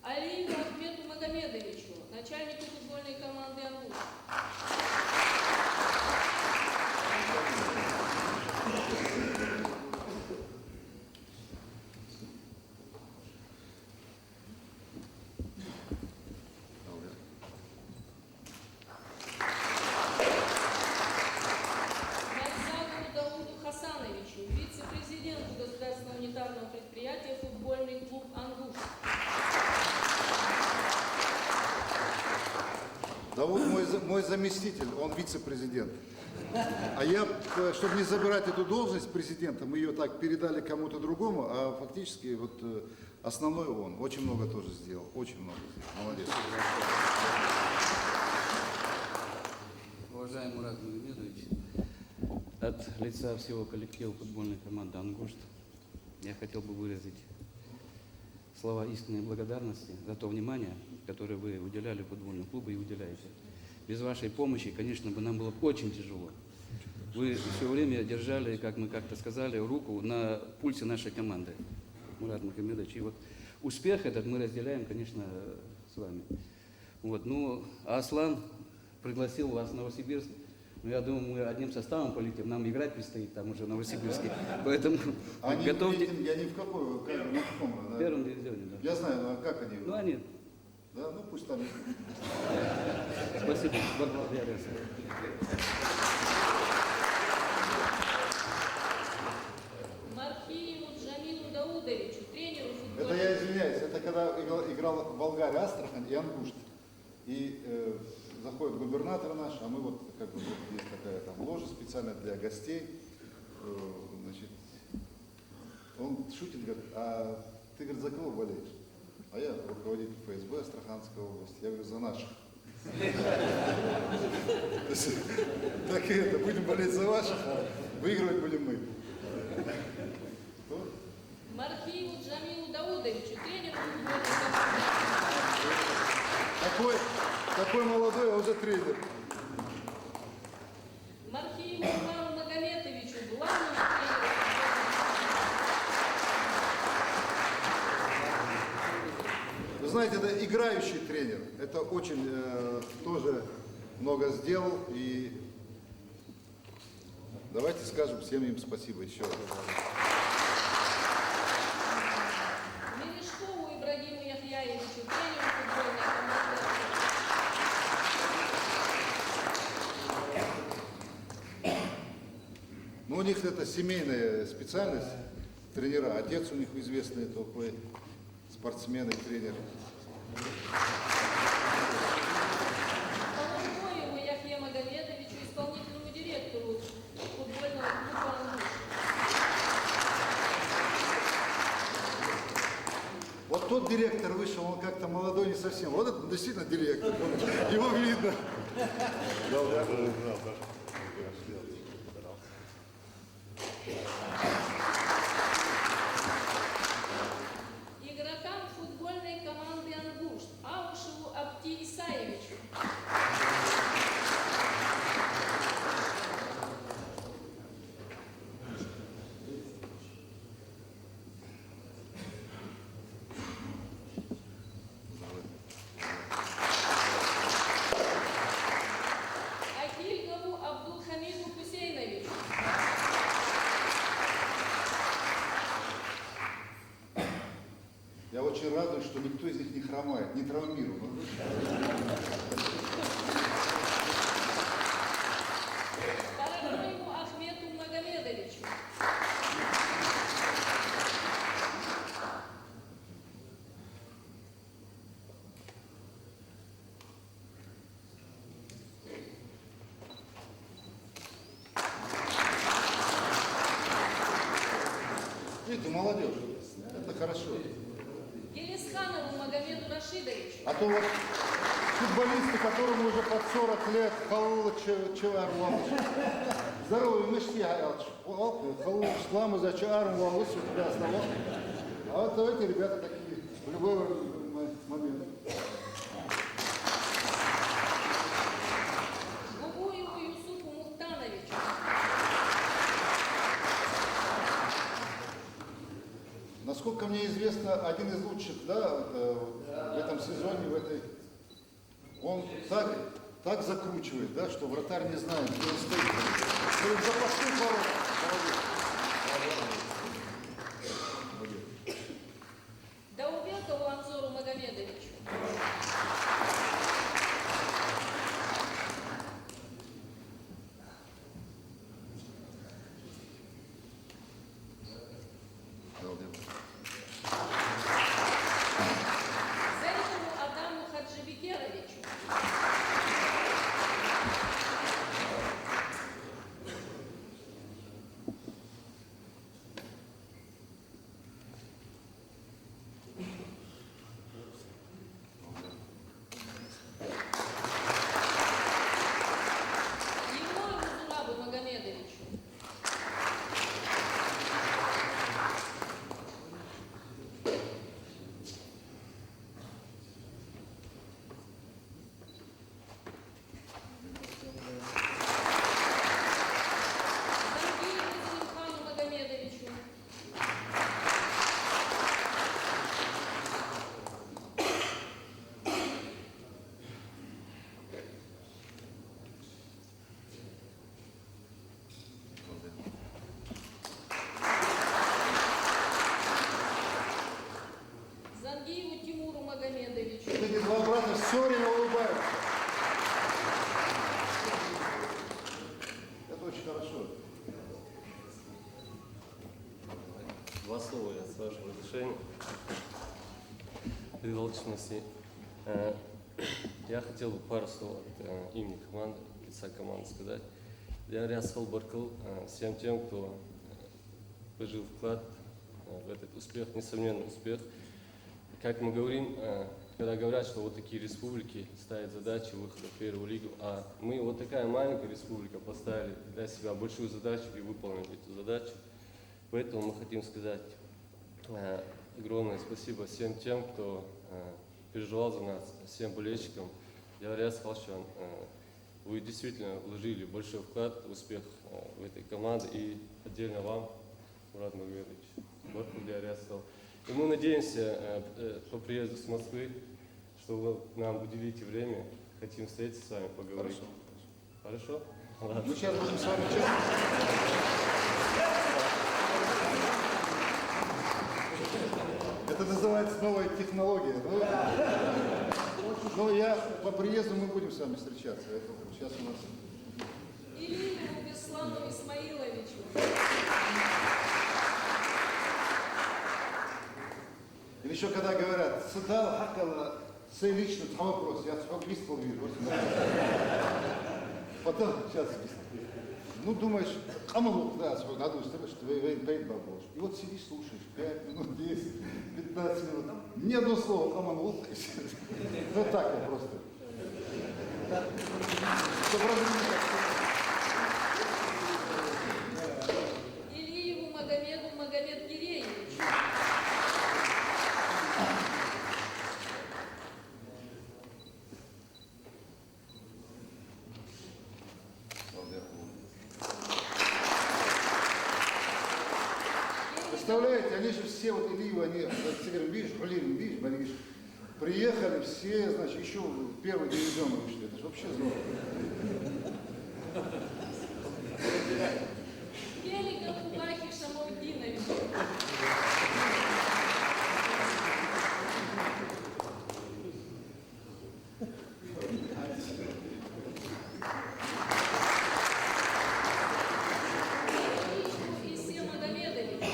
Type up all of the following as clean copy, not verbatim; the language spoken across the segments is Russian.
Алиеву Ахмету Магомедовичу, начальнику футбольной команды «Ангуш». Вице-президенту государственного унитарного предприятия футбольный клуб «Ангуш». Да вот мой заместитель, он вице-президент. А я, чтобы не забирать эту должность президента, мы ее так передали кому-то другому, а фактически вот основной он. Очень много тоже сделал, очень много сделал. Молодец. Уважаемый Мурат Магомедович, от лица всего коллектива футбольной команды «Ангушт» я хотел бы выразить слова истинной благодарности за то внимание, которое вы уделяли футбольному клубу и уделяете. Без вашей помощи, конечно, бы нам было очень тяжело. Вы все время держали, как мы как-то сказали, руку на пульсе нашей команды, Мурат Магомедович. И вот успех этот мы разделяем, конечно, с вами. Вот. Ну, а Аслан пригласил вас в Новосибирск. Ну, я думаю, мы одним составом полетим, нам играть предстоит там уже в Новосибирске. Поэтому готовьте. Я ни в какой, на каком? В первом дивизионе, да. Я знаю, а как они? Ну, они. Да, ну пусть там. Спасибо, благодарю. Мархиеву Джамилу Даудовичу, тренеру Это футбольного... я извиняюсь, это когда играл в Болгарии Астрахань и Ангушт. И заходит губернатор наш, а мы вот, как бы, вот есть такая там ложа специальная для гостей. Значит, он шутит, говорит, а ты, говорит, за кого болеешь? А я руководитель ФСБ Астраханской области. Я говорю, за наших. Так и это, будем болеть за ваших, а выигрывать будем мы. Мархиеву Джамилу Даудовичу, тренеру футбольной команды. Такой молодой, а уже тренер. Мархиеву Ивану Магометовичу, главному тренеру. Вы знаете, это играющий тренер. Это очень тоже много сделал. И давайте скажем всем им спасибо еще раз. Мелешкову Ибрагиму Яхьяевичу, тренеру футбольной команды. Ну, у них это семейная специальность, тренера. Отец у них известный такой спортсмен и тренер. Полунгоеву Яхье Магомедовичу, исполнительному директору футбольного клуба «Ангуш». Вот тот директор вышел, он как-то молодой, не совсем. Вот это действительно директор. Его видно. Игрокам футбольной команды «Ангуш» Аушеву Абти Исаевичу. Акильгову Абдулхамиду Хусейновичу. Я очень радуюсь, что никто из них не хромает, не травмирован. Карагоеву Ахмету Магомедовичу. Видите, молодежь. Это хорошо. Гелисханову Магомеду Рашидовичу. А то вот футболисты, которым уже под 40 лет, Халула Чеварлович. Здоровый мышцы, Халула Шламы за Чеварлович у тебя оставался. А вот эти ребята такие, в любой момент. Гугуеву Юсупу Мухтановичу. Насколько мне известно, один из лучших, да, в этом сезоне, он так закручивает, да, что вратарь не знает, где он стоит. В запасных воротах. Молодец. Даубекову Анзору Магомедовичу. Зайцеву Адаму Хаджибекеровичу. Егору Зурабу Магомедовичу. Зангиеву Зелимхану Магомедовичу. Зангиеву Тимуру Магомедовичу. Вот эти два брата все время улыбаются. Это очень хорошо. Два слова я, с вашего разрешения. При должности. Я хотел бы пару слов от имени команды, лица команды сказать. Я рясал Баркал всем тем, кто положил вклад в этот успех, несомненный успех. Как мы говорим, когда говорят, что вот такие республики ставят задачи выхода в первую лигу, а мы вот такая маленькая республика поставили для себя большую задачу и выполнили эту задачу. Поэтому мы хотим сказать огромное спасибо всем тем, кто переживал за нас, всем болельщикам. Я реально сказал, что вы действительно вложили большой вклад в успех в этой команде и отдельно вам, Мурат Магомедович. Вот я реально сказал. И мы надеемся по приезду с Москвы, что вы нам уделите время, хотим встретиться с вами, поговорить. Хорошо? Ладно. Мы сейчас будем с вами участвовать. Это называется новая технология. Но я по приезду мы будем с вами встречаться. Это сейчас у нас. Илиеву Беслану Исмаиловичу. Или еще когда говорят, Садал Хакала, сей лично там вопрос, я лист вижу. Потом, сейчас, ну думаешь, хамалук, да, свой году, что ты пейнтбол будешь. И вот сидишь, слушаешь, 5 минут, 10, 15 минут, ни одно слово хамалук. Ну так я просто. Илиеву Магомеду Магомед-Гиреевичу. Представляете, они же все, вот Илиевы, они, все говорят, видишь, видишь, видишь, приехали все, значит, еще в первый дивизион вышли. Это же вообще здорово. Келиков Убахи Шамалдиновичу. Исе Магомедовичу.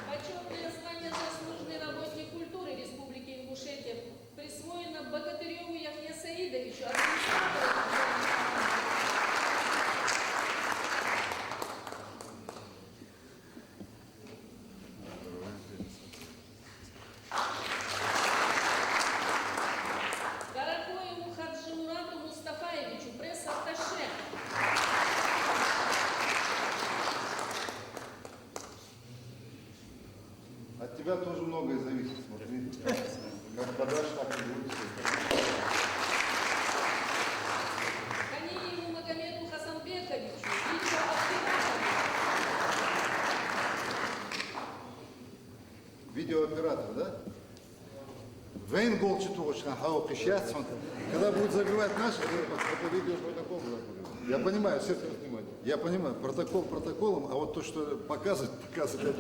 Почетное звание «Заслуженный работник культуры Республики Ингушетия» присвоено Богатыреву Яхье Саидовичу, администратору футбольной команды. Каракоеву Хаджимурату Мустафаевичу, пресс-атташе. От тебя тоже многое зависит, смотри. Как подашь, так и будет. видеооператор, да? Вейн гол читовочка, хау сейчас, когда будет забивать наш, это видеопротокол. Я понимаю, все внимание. Я понимаю, протокол протоколом, а вот то, что показывать, это